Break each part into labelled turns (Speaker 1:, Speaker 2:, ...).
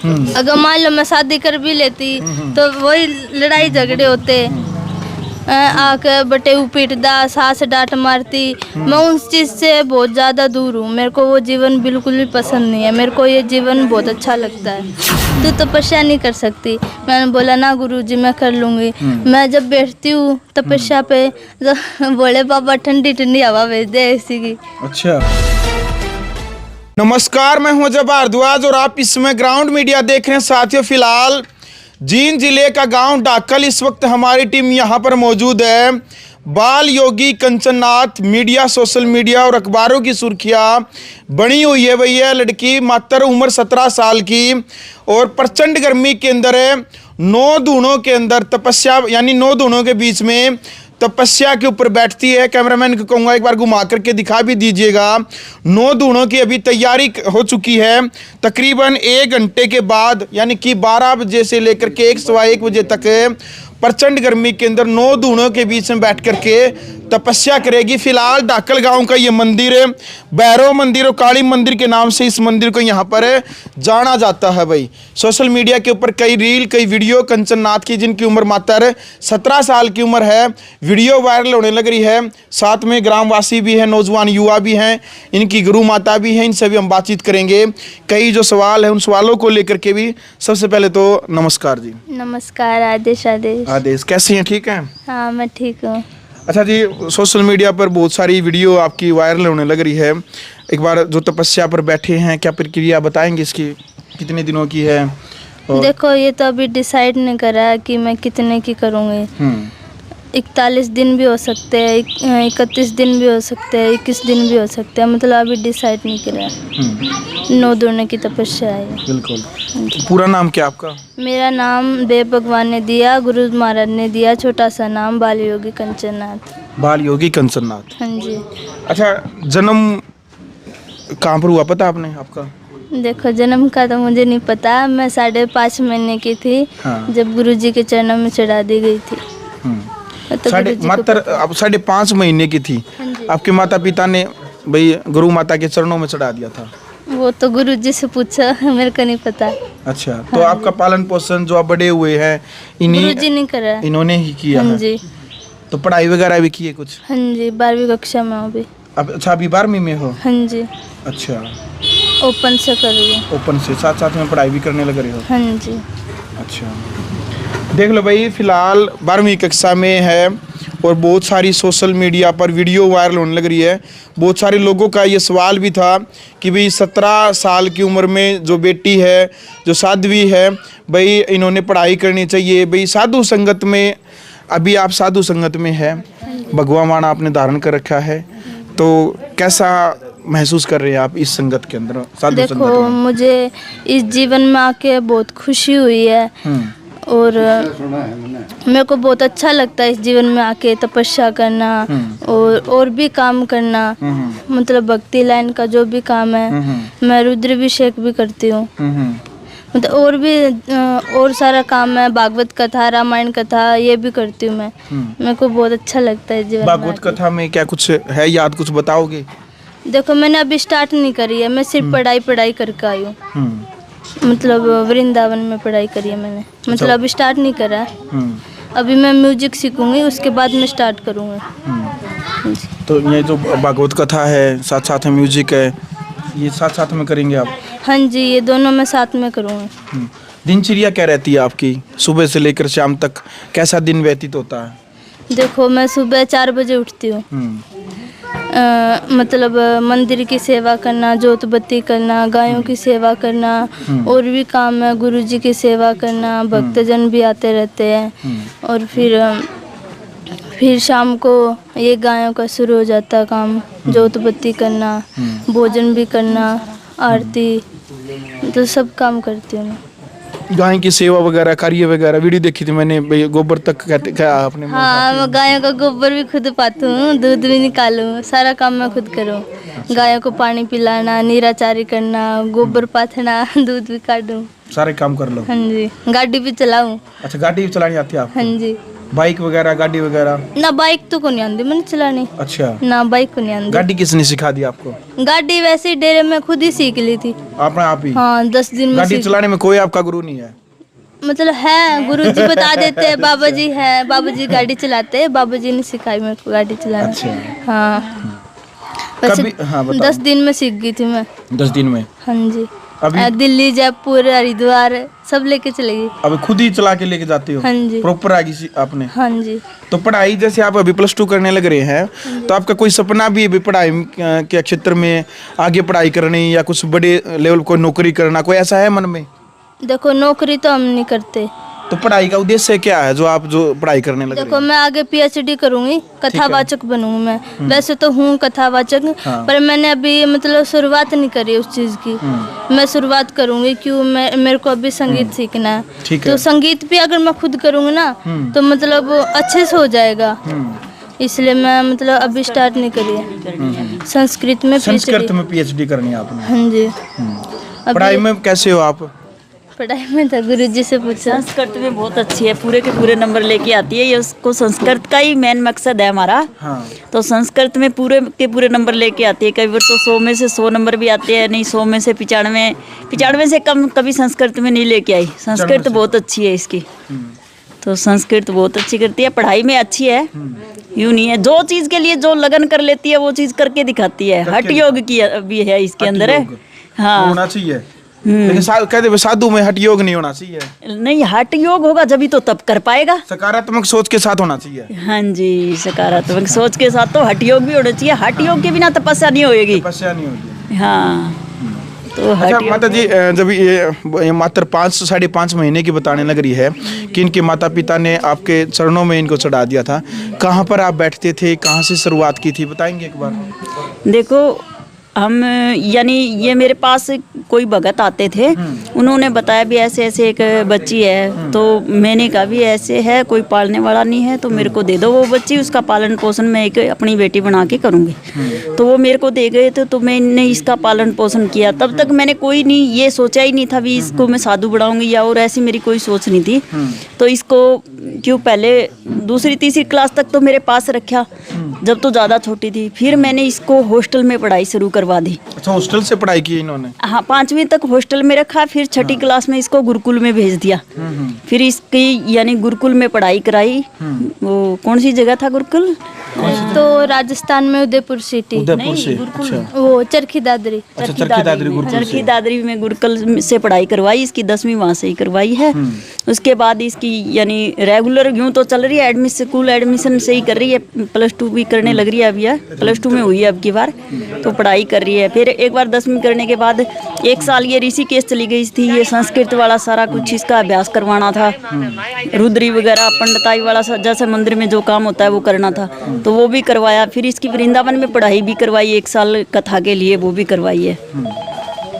Speaker 1: अगर मान लो मैं शादी कर भी लेती तो वही लड़ाई झगड़े होते, आके बटेऊ पीटदा, सास डांट मारती। मैं उस चीज़ से बहुत ज़्यादा दूर हूँ, मेरे को वो जीवन बिल्कुल भी पसंद नहीं है। मेरे को ये जीवन बहुत अच्छा लगता है। तू तपस्या नहीं कर सकती? मैंने बोला ना गुरुजी मैं कर लूँगी। मैं जब बैठती हूँ तपस्या पे तो बोले बाबा ठंडी ठंडी हवा भेज दे ऐसी की।
Speaker 2: अच्छा, नमस्कार, मैं हूं अजय भारद्वाज और आप इसमें ग्राउंड मीडिया देख रहे हैं। साथियों, फिलहाल जींद जिले का गांव डाकल, इस वक्त हमारी टीम यहां पर मौजूद है। बाल योगी कंचननाथ मीडिया, सोशल मीडिया और अखबारों की सुर्खियां बनी हुई है। भैया लड़की मात्र उम्र 17 साल की और प्रचंड गर्मी के अंदर है, 9 धूनों के अंदर तपस्या, यानी 9 धूनों के बीच में तपस्या के ऊपर बैठती है। कैमरामैन को कहूँगा एक बार घुमा करके दिखा भी दीजिएगा। 9 धूनों की अभी तैयारी हो चुकी है। तकरीबन 1 घंटे के बाद, यानी कि 12 बजे से लेकर के 1 सवा 1 बजे तक प्रचंड गर्मी के अंदर 9 धूनों के बीच में बैठ करके तपस्या करेगी। फिलहाल डाकल गांव का ये मंदिर है, भैरव मंदिर और काली मंदिर के नाम से इस मंदिर को यहाँ पर जाना जाता है। भाई सोशल मीडिया के ऊपर कई रील, कई वीडियो कंचननाथ की, जिनकी उम्र मात्र 17 साल की उम्र है, वीडियो वायरल होने लग रही है। साथ में ग्रामवासी भी हैं, नौजवान युवा भी हैं, इनकी गुरु माता भी हैं। इनसे भी हम बातचीत करेंगे। कई जो सवाल हैं उन सवालों को लेकर के भी। सबसे पहले तो नमस्कार जी।
Speaker 1: नमस्कार। आदेश आदेश
Speaker 2: आदेश, कैसे हैं? ठीक हैं?
Speaker 1: हाँ मैं ठीक हूँ।
Speaker 2: अच्छा जी, सोशल मीडिया पर बहुत सारी वीडियो आपकी वायरल होने लग रही है। एक बार जो तपस्या पर बैठे हैं, क्या प्रक्रिया बताएंगे इसकी, कितने दिनों की है?
Speaker 1: देखो ये तो अभी डिसाइड नहीं करा है कि मैं कितने की करूँगी। 41 दिन भी हो सकते हैं, 31 दिन भी हो सकते हैं, 21 दिन भी हो सकते हैं, मतलब अभी डिसाइड नहीं करा है। 9 धूनों की तपस्या है।
Speaker 2: बिल्कुल। पूरा नाम क्या आपका?
Speaker 1: मेरा नाम देव भगवान ने दिया, गुरु महाराज ने दिया, छोटा सा नाम बाल योगी कंचननाथ।
Speaker 2: बाल योगी कंचननाथ।
Speaker 1: हाँ जी।
Speaker 2: अच्छा, जन्म कहाँ पर हुआ पता आपने आपका?
Speaker 1: देखो जन्म का तो मुझे नहीं पता, मैं 5.5 महीने की थी जब गुरुजी के चरणों में चढ़ा दी गई थी। तो
Speaker 2: मात्र आप 5.5 महीने की थी, आपके माता पिता ने भाई गुरु माता के चरणों में चढ़ा दिया था?
Speaker 1: वो तो गुरुजी से पूछा, मेरे को नहीं पता।
Speaker 2: अच्छा, तो आपका पालन पोषण जो आप बड़े हुए हैं
Speaker 1: गुरुजी नहीं करा,
Speaker 2: इन्होंने ही किया है?
Speaker 1: जी।
Speaker 2: तो पढ़ाई वगैरह भी की है कुछ?
Speaker 1: हाँ जी, 12वीं कक्षा में अभी।
Speaker 2: अब अच्छा, अभी 12वीं में हो?
Speaker 1: हाँ जी।
Speaker 2: अच्छा,
Speaker 1: ओपन से कर रही हूँ।
Speaker 2: ओपन से साथ साथ में पढ़ाई भी करने लग रहे हो?
Speaker 1: हाँ जी।
Speaker 2: अच्छा, देख लो भाई, फिलहाल 12वीं कक्षा में है और बहुत सारी सोशल मीडिया पर वीडियो वायरल होने लग रही है। बहुत सारे लोगों का ये सवाल भी था कि भाई 17 साल की उम्र में जो बेटी है, जो साध्वी है, भाई इन्होंने पढ़ाई करनी चाहिए। भाई साधु संगत में, अभी आप साधु संगत में है, भगवा माला आपने धारण कर रखा है, तो कैसा महसूस कर रहे हैं आप इस संगत के अंदर, साधु संगत में?
Speaker 1: देखो मुझे इस जीवन में आके बहुत खुशी हुई है और मेरे को बहुत अच्छा लगता है इस जीवन में आके तपस्या करना और भी काम करना। मतलब भक्ति लाइन का जो भी काम है, मैं रुद्राभिषेक भी करती हूँ, मतलब और भी और सारा काम है, भागवत कथा, रामायण कथा, ये भी करती हूँ मैं। मेरे को बहुत अच्छा लगता है जीवन में।
Speaker 2: भागवत कथा में क्या कुछ है याद, कुछ बताओगे?
Speaker 1: देखो मैंने अभी स्टार्ट नहीं करी है, मैं सिर्फ पढ़ाई करके आई हूँ। मतलब वृंदावन में पढ़ाई करी है मैंने, मतलब अभी स्टार्ट नहीं करा है। अभी मैं म्यूजिक सीखूंगी, उसके बाद मैं स्टार्ट करूँगी।
Speaker 2: तो ये जो भागवत कथा है, साथ साथ में म्यूजिक है, ये साथ साथ में करेंगे आप?
Speaker 1: हाँ जी, ये दोनों मैं साथ में करूँगी।
Speaker 2: दिनचर्या क्या रहती है आपकी, सुबह से लेकर शाम तक कैसा दिन व्यतीत होता है?
Speaker 1: देखो मैं सुबह 4 बजे उठती हूँ। मतलब मंदिर की सेवा करना, जोत बत्ती करना, गायों की सेवा करना, और भी काम है, गुरुजी की सेवा करना, भक्तजन भी आते रहते हैं। और फिर शाम को ये गायों का शुरू हो जाता है काम, जोत बत्ती करना, भोजन भी करना, आरती, तो सब काम करती हूँ मैं।
Speaker 2: गाय की सेवा वगैरह, कार्य वगैरह, वीडियो देखी थी मैंने, गोबर तक क्या आपने?
Speaker 1: हाँ, मैं गायों का गोबर भी खुद पाती हूँ, दूध भी निकालूँ, सारा काम मैं खुद करूँ। गायों को पानी पिलाना, नीराचारी करना, गोबर पाथना, दूध भी काटूँ,
Speaker 2: सारे काम कर लो?
Speaker 1: हाँ जी। गाड़ी भी चलाऊँ?
Speaker 2: अच्छा, गाड़ी भी चलानी आती है आपको?
Speaker 1: हाँ जी।
Speaker 2: बाइक वगैरह, गाड़ी वगैरह?
Speaker 1: ना बाइक तो को नहीं आती मैंने चलानी।
Speaker 2: अच्छा,
Speaker 1: ना बाइक को नहीं आती।
Speaker 2: गाड़ी किसने सिखा दी आपको?
Speaker 1: गाड़ी वैसे ही डेरे में खुद ही सीख ली थी।
Speaker 2: आपने आप ही?
Speaker 1: हाँ 10 दिन में
Speaker 2: गाड़ी
Speaker 1: सीख।
Speaker 2: चलाने में कोई आपका गुरु नहीं है?
Speaker 1: मतलब है, गुरुजी बता देते हैं, बाबा जी है, बाबा जी गाड़ी चलाते हैं, बाबा जी ने सिखाई मेरे को गाड़ी चलाना।
Speaker 2: अच्छा।
Speaker 1: हाँ वैसे
Speaker 2: कभी, हाँ बताओ।
Speaker 1: 10 दिन में सीख गई थी मैं।
Speaker 2: 10 दिन में?
Speaker 1: हाँ जी।
Speaker 2: अभी
Speaker 1: दिल्ली, जयपुर, हरिद्वार सब लेके चले गई।
Speaker 2: अब खुद ही चला के लेके जाते हो?
Speaker 1: हाँ जी।
Speaker 2: प्रॉपर आ गई आपने?
Speaker 1: हाँ जी।
Speaker 2: तो पढ़ाई, जैसे आप अभी +2 करने लग रहे हैं, तो आपका कोई सपना भी अभी पढ़ाई के क्षेत्र में आगे पढ़ाई करनी या कुछ बड़े लेवल को नौकरी करना, कोई ऐसा है मन में?
Speaker 1: देखो नौकरी तो हम नहीं करते।
Speaker 2: तो पढ़ाई का उद्देश्य क्या है जो आप पढ़ाई करने लग रहे
Speaker 1: देखो मैं आगे PhD करूंगी, कथावाचक बनूंगी मैं। वैसे तो हूँ कथावाचक,
Speaker 2: हाँ।
Speaker 1: पर मैंने अभी मतलब शुरुआत नहीं करी उस चीज की। मैं शुरुआत करूंगी, क्यों मेरे को अभी संगीत सीखना है।
Speaker 2: ठीक
Speaker 1: तो
Speaker 2: है।
Speaker 1: संगीत भी अगर मैं खुद करूंगी ना तो मतलब अच्छे से हो जाएगा। इसलिए मैं मतलब अभी स्टार्ट नहीं करी है। संस्कृत में
Speaker 2: संस्कृत
Speaker 1: PhD।
Speaker 2: में PhD करनी है आपने?
Speaker 1: हाँ जी।
Speaker 2: पढ़ाई में कैसे हो आप?
Speaker 1: पढ़ाई में तो गुरुजी से पूछा।
Speaker 3: संस्कृत में बहुत अच्छी है, पूरे के पूरे नंबर लेके आती है। ये उसको संस्कृत का ही मेन मकसद है हमारा।
Speaker 2: हाँ।
Speaker 3: तो संस्कृत में पूरे के पूरे नंबर लेके आती है। कई बार तो 100 में से 100 नंबर भी आते हैं, नहीं 100 में से 95 से कम कभी संस्कृत में नहीं लेके आई। संस्कृत बहुत अच्छी है इसकी। तो संस्कृत बहुत अच्छी करती है, पढ़ाई में अच्छी है। यूँ नहीं है, जो चीज़ के लिए जो लगन कर लेती है वो चीज़ करके दिखाती है। हठ योग की भी है इसके अंदर है। हाँ
Speaker 2: होना चाहिए, लेकिन कहते हैं साधु में हठ योग नहीं होना चाहिए।
Speaker 3: नहीं, हठ योग होगा जब ही तो तब कर पाएगा।
Speaker 2: सकारात्मक सोच के साथ होना चाहिए।
Speaker 3: हाँ जी, सकारात्मक सोच के साथ तो हठ योग भी होना चाहिए। हठ योग के बिना तपस्या नहीं होएगी।
Speaker 2: तपस्या नहीं होगी।
Speaker 3: हाँ तो हठ
Speaker 2: अच्छा
Speaker 3: योग।
Speaker 2: माता जी, जब ये मात्र 5-5.5 महीने की बताने लग रही है कि इनके माता पिता ने आपके चरणों में इनको चढ़ा दिया था, कहाँ पर आप बैठते थे, कहाँ से शुरुआत की थी, बताएंगे एक बार?
Speaker 3: देखो हम यानी ये मेरे पास कोई भगत आते थे, उन्होंने बताया भी ऐसे ऐसे एक बच्ची है। तो मैंने कहा भी ऐसे है, कोई पालने वाला नहीं है तो मेरे को दे दो वो बच्ची, उसका पालन पोषण मैं एक अपनी बेटी बना के करूँगी। तो वो मेरे को दे गए थे, तो मैंने इसका पालन पोषण किया। तब तक मैंने कोई नहीं ये सोचा ही नहीं था भी इसको मैं साधु बढ़ाऊंगी या और ऐसी मेरी कोई सोच नहीं थी। तो इसको क्यों पहले 2री-3री क्लास तक तो मेरे पास रखा, जब तो ज़्यादा छोटी थी। फिर मैंने इसको हॉस्टल में पढ़ाई शुरू करवा दी।
Speaker 2: अच्छा, हॉस्टल से पढ़ाई की इन्होंने?
Speaker 3: हाँ, 5वीं तक हॉस्टल में रखा, फिर 6ठी क्लास में इसको गुरुकुल में भेज दिया। फिर इसकी यानी गुरुकुल में पढ़ाई कराई। वो कौन सी जगह था गुरुकुल?
Speaker 1: तो राजस्थान में उदयपुर सिटी।
Speaker 2: उदयपुर से? अच्छा,
Speaker 1: वो चरखी दादरी।
Speaker 2: अच्छा, चरखी दादरी गुरुकुल से।
Speaker 3: चरखी दादरी में गुरुकुल से पढ़ाई करवाई। इसकी 10वीं वहाँ से ही करवाई है। उसके बाद इसकी यानी रेगुलर यूँ तो चल रही है, स्कूल एडमिशन से ही कर रही है। +2 भी करने लग रही है अभी, +2 में हुई है अब की बार, तो पढ़ाई कर रही है। फिर एक बार 10वीं करने के बाद 1 साल ये ऋषिकेश चली गई थी। ये संस्कृत वाला सारा कुछ इसका अभ्यास करवाना था, रुद्री वगैरह पंडिताई वाला जैसे मंदिर में जो काम होता है वो करना था, तो वो भी करवाया। फिर इसकी वृंदावन में पढ़ाई भी करवाई, 1 साल कथा के लिए वो भी करवाई है।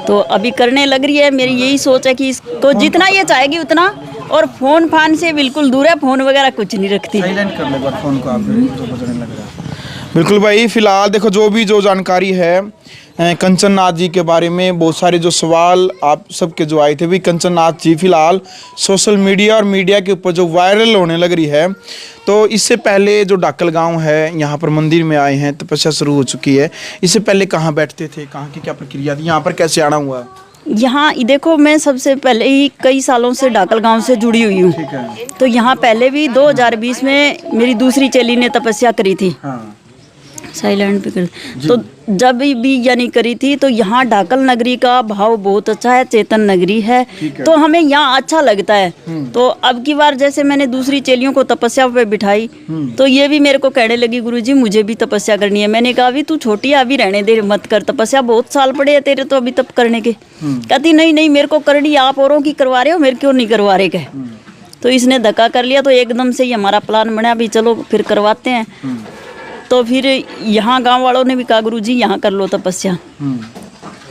Speaker 3: तो अभी करने लग रही है। मेरी यही सोच है कि इसको जितना ये चाहेगी उतना, और फोन फान से बिल्कुल दूर है, फोन वगैरह कुछ नहीं रखती।
Speaker 2: साइलेंट कर ले बात फोन को, आप जो बजने लग रहा है। बिल्कुल भाई, फिलहाल देखो जो जानकारी है कंचन नाथ जी के बारे में, बहुत सारे जो सवाल आप सबके जो आए थे भी, कंचन नाथ जी फिलहाल सोशल मीडिया और मीडिया के ऊपर जो वायरल होने लग रही है। तो इससे पहले जो डाकल गांव है, यहाँ पर मंदिर में आए हैं, तपस्या शुरू हो चुकी है। इससे पहले कहाँ बैठते थे, कहाँ की क्या प्रक्रिया थी, यहाँ पर कैसे आना हुआ?
Speaker 3: यहाँ देखो, मैं सबसे पहले ही कई सालों से डाकल गांव से जुड़ी हुई हूँ। तो यहाँ पहले भी 2020 में मेरी दूसरी चेली ने तपस्या करी थी।
Speaker 2: हाँ।
Speaker 3: साइलेंट पे कर। तो जब भी यानी करी थी, तो यहाँ डाकल नगरी का भाव बहुत अच्छा है, चेतन नगरी है, तो हमें यहाँ अच्छा लगता है। तो अब की बार जैसे मैंने दूसरी चेलियों को तपस्या पे बिठाई, तो ये भी मेरे को कहने लगी, गुरुजी मुझे भी तपस्या करनी है। मैंने कहा अभी तू छोटी है, अभी रहने दे, मत कर तपस्या, बहुत साल पड़े हैं तेरे तो अभी तप करने के। कहती नहीं मेरे को करनी, आप औरों की करवा रहे हो, मेरे क्यों नहीं करवा रहे कह। तो इसने धक्का कर लिया, तो एकदम से ही हमारा प्लान बना, अभी चलो फिर करवाते हैं। तो फिर यहाँ गांव वालों ने भी कहा, गुरुजी यहाँ कर लो तपस्या,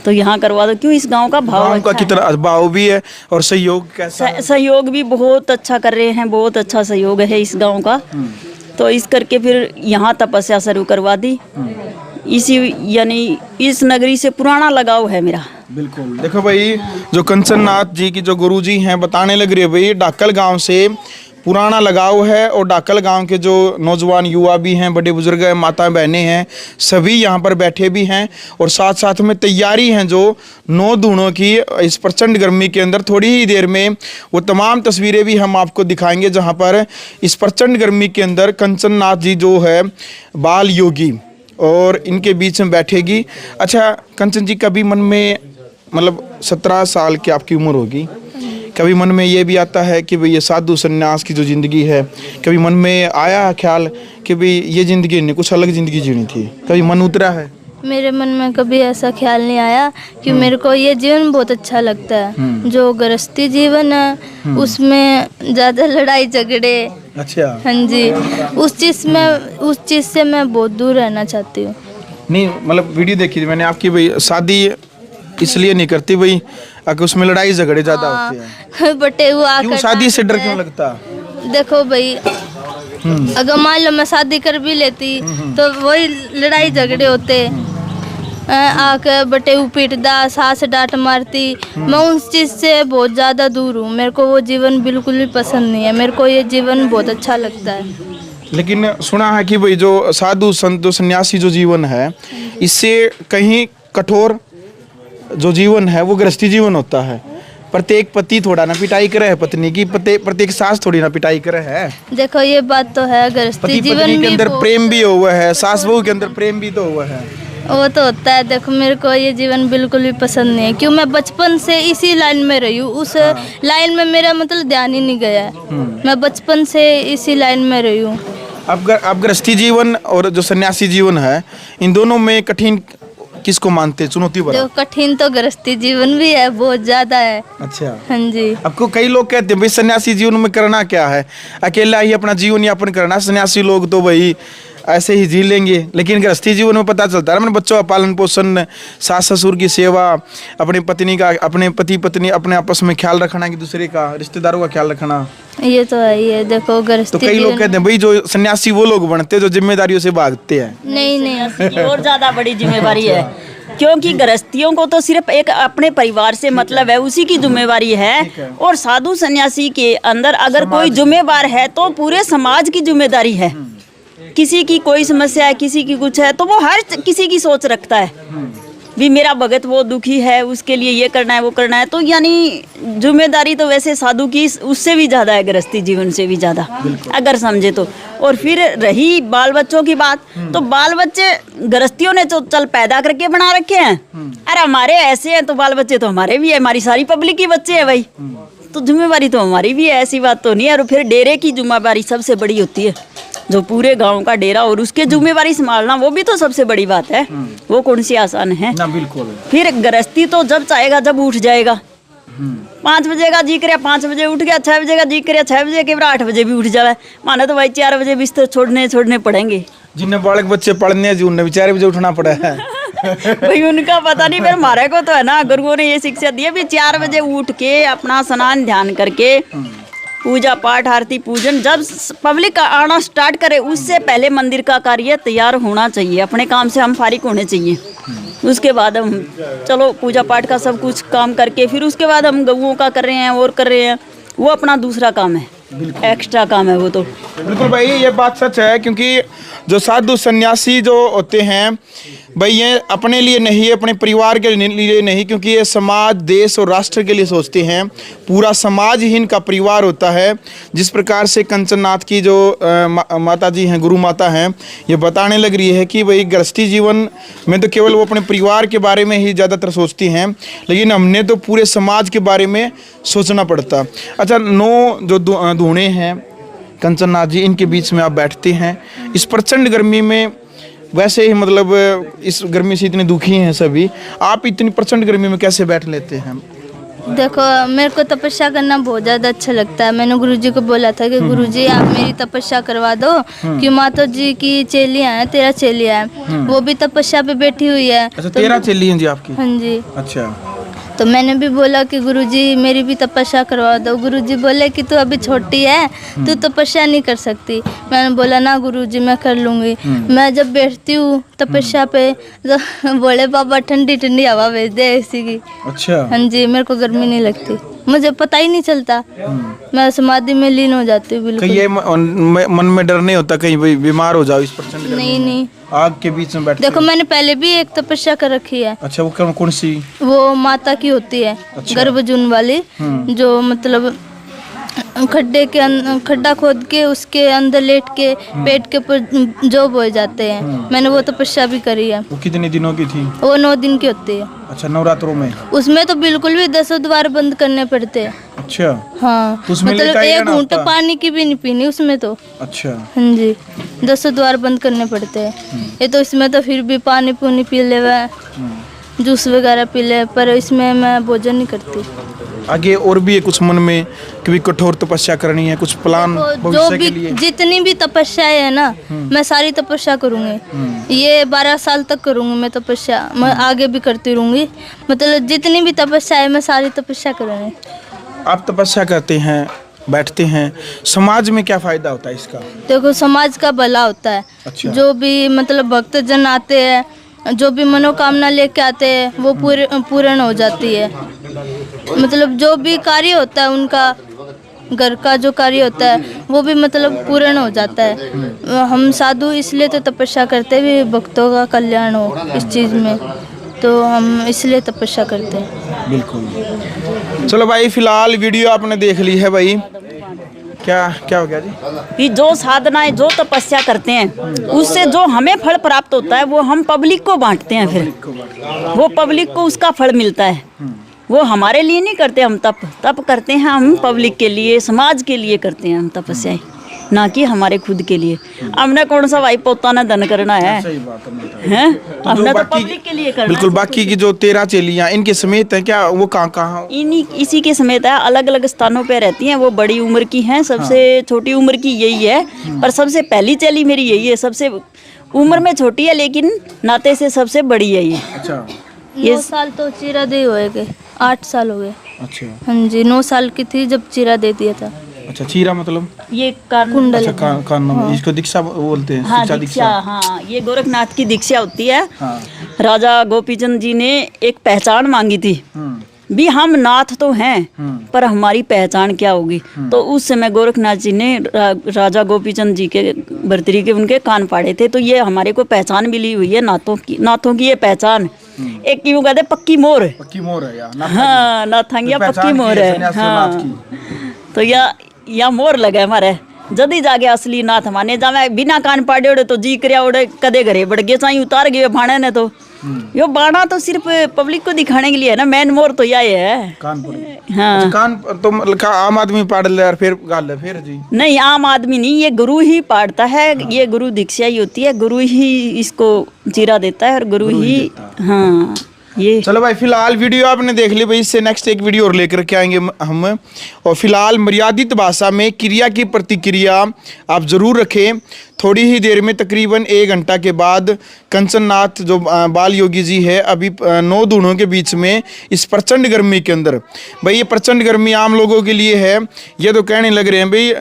Speaker 3: तो यहाँ करवा दो। क्यों, इस गांव का भाव
Speaker 2: गांव का
Speaker 3: अच्छा
Speaker 2: कितना भाव भी है और सहयोग कैसा है?
Speaker 3: सहयोग भी बहुत अच्छा कर रहे हैं, बहुत अच्छा सहयोग है इस गांव का। तो इस करके फिर यहाँ तपस्या शुरू करवा दी। इसी यानी इस नगरी से पुराना लगाव है मेरा।
Speaker 2: बिल्कुल। देखो भाई, जो कंचन नाथ जी की जो गुरुजी हैं बताने लग रही है भाई, डाकल गांव से पुराना लगाव है और डाकल गांव के जो नौजवान युवा भी हैं, बड़े बुजुर्ग हैं, माता बहनें हैं, सभी यहाँ पर बैठे भी हैं और साथ साथ में तैयारी हैं जो 9 दूनों की। इस प्रचंड गर्मी के अंदर थोड़ी ही देर में वो तमाम तस्वीरें भी हम आपको दिखाएंगे जहाँ पर इस प्रचंड गर्मी के अंदर कंचन नाथ जी जो है बाल योगी और इनके बीच में बैठेगी। अच्छा कंचन जी, कभी मन में मतलब 17 साल की आपकी उम्र होगी, कभी मन में ये भी आता है कि भाई ये साधु संन्यास की जो ज़िंदगी है, कभी मन में आया ख्याल कि भाई ये ज़िंदगी नहीं, कुछ अलग ज़िंदगी जीनी थी, कभी मन उतरा है?
Speaker 1: मेरे मन में कभी ऐसा ख्याल नहीं आया कि मेरे को ये जीवन बहुत अच्छा लगता है। जो गृहस्थी जीवन है उसमें ज़्यादा लड़ाई झगड़े,
Speaker 2: अच्छा,
Speaker 1: हाँ जी, उस चीज़ से मैं बहुत दूर रहना चाहती हूँ।
Speaker 2: नहीं मतलब वीडियो देखी थी मैंने आपकी, भाई शादी इसलिए नहीं करती भाई कि उसमें लड़ाई झगड़े ज़्यादा होते हैं।
Speaker 1: बटे हुआ
Speaker 2: क्यों शादी से डर क्यों लगता?
Speaker 1: देखो भाई, अगर मान लो मैं शादी कर भी लेती तो वही लड़ाई झगड़े होते, आके बटे पीटदा, सास डांट मारती। मैं उस चीज़ से बहुत ज़्यादा दूर हूँ। मेरे को वो जीवन बिल्कुल भी पसंद नहीं है। मेरे को ये जीवन बहुत अच्छा लगता है।
Speaker 2: लेकिन सुना है कि भाई जो साधु संत जो सन्यासी जो जीवन है, इससे कहीं कठोर जो जीवन है वो गृहस्थी जीवन होता है। प्रत्येक पति थोड़ा ना पिटाई करे है पत्नी की, प्रत्येक सास थोड़ी ना पिटाई करे है।
Speaker 1: देखो ये बात तो है, गृहस्थी जीवन
Speaker 2: के अंदर प्रेम भी हुआ है, सास बहू के अंदर प्रेम भी तो हुआ है,
Speaker 1: वो तो होता है। देखो मेरे को ये जीवन बिल्कुल भी पसंद नहीं है, क्यों मैं बचपन से इसी लाइन में रही हूँ। उस लाइन में मेरा मतलब ध्यान ही नहीं गया है। मैं बचपन से इसी लाइन में रही हूँ।
Speaker 2: अब गृहस्थी जीवन और जो सन्यासी जीवन है, इन दोनों में कठिन किसको मानते हैं, चुनौती भरा?
Speaker 1: जो कठिन तो गृहस्थी जीवन भी है, बहुत ज्यादा है।
Speaker 2: अच्छा,
Speaker 1: हाँ जी।
Speaker 2: आपको कई लोग कहते हैं भाई सन्यासी जीवन में करना क्या है, अकेला ही अपना जीवन यापन करना, सन्यासी लोग तो भाई ऐसे ही जी लेंगे। लेकिन गृहस्थी जीवन में पता चलता है ना, बच्चों का पालन पोषण, सास ससुर की सेवा, अपनी पत्नी का, अपने पति पत्नी अपने आपस में ख्याल रखना, कि दूसरे का, रिश्तेदारों का ख्याल रखना,
Speaker 1: ये तो है ही है। देखो गृहस्थी
Speaker 2: तो कई लोग कहते हैं भाई जो सन्यासी वो लोग बनते हैं जो जिम्मेदारियों से भागते हैं।
Speaker 1: नहीं
Speaker 3: और ज्यादा बड़ी जिम्मेवारी है, क्योंकि गृहस्थियों को तो सिर्फ एक अपने परिवार से मतलब है, उसी की जिम्मेवारी है। और साधु सन्यासी के अंदर अगर कोई जिम्मेवार है तो पूरे समाज की जिम्मेदारी है। किसी की कोई समस्या है, किसी की कुछ है, तो वो हर किसी की सोच रखता है भी मेरा भगत वो दुखी है, उसके लिए ये करना है वो करना है। तो यानी जिम्मेदारी तो वैसे साधु की उससे भी ज़्यादा है, गृहस्थी जीवन से भी ज़्यादा अगर समझे तो। और फिर रही बाल बच्चों की बात, तो बाल बच्चे गृहस्थियों ने तो चल पैदा करके बना रखे हैं। अरे हमारे ऐसे हैं तो बाल बच्चे तो हमारे भी है, हमारी सारी पब्लिक की बच्चे हैं भाई, तो जिम्मेवारी तो हमारी भी है, ऐसी बात तो नहीं है। और फिर डेरे की जिम्मेवारी सबसे बड़ी होती है, जो पूरे गांव का डेरा और उसके जिम्मेवारी संभालना, वो भी तो सबसे बड़ी बात है। वो कौन सी आसान है
Speaker 2: ना? बिल्कुल।
Speaker 3: फिर गृहस्थी तो जब चाहेगा जब उठ जाएगा। 5 बजे का जी करे 5 बजे उठ गया, 6 बजे का जी करे 6 बजे के, 8 बजे भी उठ जाए। माने तो भाई 4 बजे बिस्तर छोड़ने पड़ेंगे।
Speaker 2: जिन्हें बालक बच्चे पढ़ने हैं, उन्हें 4 बजे उठना पड़ा है।
Speaker 3: भाई उनका पता नहीं, फिर हमारे को तो है ना, गुरुओं ने ये शिक्षा दी है भी 4 बजे उठ के अपना स्नान ध्यान करके पूजा पाठ आरती पूजन, जब पब्लिक आना स्टार्ट करे उससे पहले मंदिर का कार्य तैयार होना चाहिए। अपने काम से हम फारिग होने चाहिए। उसके बाद हम चलो पूजा पाठ का सब कुछ काम करके फिर उसके बाद हम गऊओं का कर रहे हैं और कर रहे हैं, वो अपना दूसरा काम है, एक्स्ट्रा काम है वो तो।
Speaker 2: बिल्कुल भाई, ये बात सच है। क्योंकि जो साधु सन्यासी जो होते हैं भाई, ये अपने लिए नहीं, अपने परिवार के लिए नहीं, क्योंकि ये समाज देश और राष्ट्र के लिए सोचते हैं। पूरा समाज ही इनका परिवार होता है। जिस प्रकार से कंचननाथ की जो माता जी हैं, गुरु माता हैं, ये बताने लग रही है कि भाई गृहस्थी जीवन में तो केवल वो अपने परिवार के बारे में ही ज़्यादातर सोचती हैं, लेकिन हमने तो पूरे समाज के बारे में सोचना पड़ता। अच्छा, 9 जो धूणे हैं कंचननाथ जी, इनके बीच में आप बैठते हैं इस प्रचंड गर्मी में। वैसे ही मतलब इस गर्मी से इतने दुखी हैं सभी, आप इतनी प्रचंड गर्मी में कैसे बैठ लेते हैं?
Speaker 1: देखो मेरे को तपस्या करना बहुत ज़्यादा अच्छा लगता है। मैंने गुरुजी को बोला था कि गुरुजी आप मेरी तपस्या करवा दो, कि माता जी की चेलियाँ हैं, 13 चेलियाँ हैं, वो भी तपस्या पे बैठी हुई है।
Speaker 2: अच्छा, 13 चेली हैं जी आपकी?
Speaker 1: हाँ जी।
Speaker 2: अच्छा,
Speaker 1: तो मैंने भी बोला कि गुरुजी मेरी भी तपस्या करवा दो। गुरुजी बोले कि तू अभी छोटी है, तू तपस्या नहीं कर सकती। मैंने बोला ना गुरुजी मैं कर लूँगी। मैं जब बैठती हूँ तपस्या पे तो बोले बाबा ठंडी ठंडी हवा भेज दे ऐसी की।
Speaker 2: अच्छा।
Speaker 1: हाँ जी, मेरे को गर्मी नहीं लगती। मुझे पता ही नहीं चलता, मैं समाधि में लीन हो जाती हूँ बिल्कुल।
Speaker 2: कहीं ये मन में डर नहीं होता कहीं भी बीमार हो जाओ इस प्रचंड गर्मी
Speaker 1: नहीं
Speaker 2: में?
Speaker 1: नहीं,
Speaker 2: आग के बीच में बैठते
Speaker 1: देखो मैंने पहले भी एक तपस्या कर रखी है,
Speaker 2: अच्छा, वो कौन सी?
Speaker 1: वो माता की होती है,
Speaker 2: अच्छा।
Speaker 1: गर्भजून वाली, जो मतलब खड्डा खोद के उसके अंदर लेट के पेट के ऊपर जो बोए जाते हैं, मैंने वो तपस्या भी करी है।
Speaker 2: वो कितने दिनों की थी?
Speaker 1: वो 9 दिन की होती है।
Speaker 2: अच्छा, नवरात्रों में?
Speaker 1: उसमें तो बिल्कुल भी 10 द्वार बंद करने पड़ते हैं।
Speaker 2: अच्छा,
Speaker 1: हाँ,
Speaker 2: तो उसमें
Speaker 1: मतलब
Speaker 2: लेटा ही
Speaker 1: एक
Speaker 2: रहना
Speaker 1: घूंट
Speaker 2: होता?
Speaker 1: पानी की भी नहीं पीनी उसमें तो।
Speaker 2: अच्छा,
Speaker 1: हाँ जी, 10 द्वार बंद करने पड़ते हैं। ये तो इसमें तो फिर भी पानी पूनी पी ले, जूस वगैरह पी ले, पर इसमें मैं भोजन नहीं करती।
Speaker 2: आगे और भी है कुछ मन में कि भी कठोर तपस्या करनी है, कुछ प्लान
Speaker 1: तो जो
Speaker 2: भविष्य
Speaker 1: भी
Speaker 2: के लिए?
Speaker 1: जितनी भी तपस्याएं है ना, मैं सारी तपस्या करूंगी। ये 12 साल तक करूंगी मैं तपस्या, मैं आगे भी करती रहूंगी। मतलब जितनी भी तपस्या है मैं सारी तपस्या करूंगी।
Speaker 2: आप तपस्या करते हैं, बैठते हैं, समाज में क्या फायदा होता है इसका?
Speaker 1: देखो समाज का भला होता है।
Speaker 2: अच्छा।
Speaker 1: जो भी मतलब भक्त जन आते हैं, जो भी मनोकामना लेके आते हैं, वो पूर्ण हो जाती है। मतलब जो भी कार्य होता है उनका, घर का जो कार्य होता है वो भी मतलब पूर्ण हो जाता है। हम साधु इसलिए तो तपस्या करते हैं भी भक्तों का कल्याण हो इस चीज़ में, तो हम इसलिए तपस्या करते हैं।
Speaker 2: बिल्कुल। चलो भाई, फिलहाल वीडियो आपने देख ली है भाई, क्या हो गया जी?
Speaker 3: कि जो साधनाएं, जो तपस्या करते हैं, उससे जो हमें फल प्राप्त होता है वो हम पब्लिक को बांटते हैं। फिर वो पब्लिक को उसका फल मिलता है। वो हमारे लिए नहीं करते, हम तप करते हैं, हम पब्लिक के लिए, समाज के लिए करते हैं हम तपस्याएं, ना कि हमारे खुद के लिए। हमने कौन सा भाई पोता ना धन करना है,
Speaker 2: सही बात
Speaker 3: हैं? हमने तो
Speaker 2: बाकी-
Speaker 3: पब्लिक के लिए करना
Speaker 2: बिल्कुल।
Speaker 3: है।
Speaker 2: बाकी की जो 13 चेलियां इनके समेत हैं क्या, वो कहाँ?
Speaker 3: इसी के समेत है, अलग अलग स्थानों पे रहती हैं। वो बड़ी उम्र की हैं, सबसे छोटी उम्र की यही है, पर सबसे पहली चेली मेरी यही है। सबसे उम्र में छोटी है लेकिन नाते से सबसे बड़ी है ये।
Speaker 2: अच्छा,
Speaker 1: 9 साल तो चीरा दे हुए गए, 8 साल हो गए।
Speaker 2: अच्छा,
Speaker 1: हाँ जी, 9 साल की थी जब चीरा दे दिया था।
Speaker 2: अच्छा। चीरा मतलब?
Speaker 3: ये कान
Speaker 1: कुंडल।
Speaker 2: अच्छा, कान इसको दीक्षा बोलते हैं।
Speaker 3: हाँ,
Speaker 2: शिक्षा
Speaker 3: दीक्षा। हाँ, ये गोरखनाथ की दीक्षा होती है।
Speaker 2: हाँ।
Speaker 3: राजा गोपीचंद जी ने एक पहचान मांगी थी भी, हम नाथ तो हैं पर हमारी पहचान क्या होगी। तो उस समय गोरखनाथ जी ने राजा गोपीचंद जी के भर्तरी के उनके कान पाड़े थे। तो ये हमारे को पहचान मिली हुई है नाथों की ये पहचान। एक क्यों कहते पक्की मोर।
Speaker 2: पक्की मोर है यार।
Speaker 3: हाँ, नाथंगिया पक्की मोर है। हाँ, तो या मोर लगे हमारे जदी जाके असली नाथ माने जावे। बिना कान पाड़े उड़े तो जी करया उड़े कदे घरे बढ़ गए, चाहे उतार गए भाणे ने। तो यो बाणा तो सिर्फ पब्लिक को दिखाने के लिए है ना, मेन मोर तो यही है।
Speaker 2: कान पर?
Speaker 3: हाँ।
Speaker 2: अच्छा, कान तो मतलब आम आदमी पाड़ ले और फिर गाल ले फिर जी?
Speaker 3: नहीं, आम आदमी नहीं, ये गुरु ही पाड़ता है। ये गुरु दीक्षा ही होती है, गुरु ही इसको चीरा देता है और गुरु ही। हाँ, ये
Speaker 2: चलो भाई, फिलहाल वीडियो आपने देख ली भाई। इससे नेक्स्ट एक वीडियो और लेकर के आएंगे हम। और फिलहाल मर्यादित भाषा में क्रिया की प्रतिक्रिया आप जरूर रखें। थोड़ी ही देर में तकरीबन 1 घंटा के बाद कंचननाथ जो बाल योगी जी है, अभी 9 दूनों के बीच में इस प्रचंड गर्मी के अंदर, भाई ये प्रचंड गर्मी आम लोगों के लिए है। ये तो कहने लग रहे हैं भाई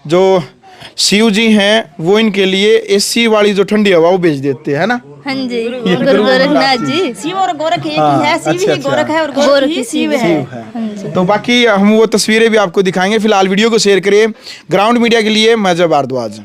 Speaker 2: जो शिव जी हैं वो इनके लिए एसी वाली जो ठंडी हवा वो भेज देते हैं ना।
Speaker 1: हाँ जी, गुरु गोरखनाथ जी।
Speaker 3: शिव और गोरख एक ही है। शिव ही गोरख है और गोरख ही शिव है।
Speaker 2: तो बाकी हम वो तस्वीरें भी आपको दिखाएंगे। फिलहाल वीडियो को शेयर करिए। ग्राउंड मीडिया के लिए मैं जय भारद्वाज।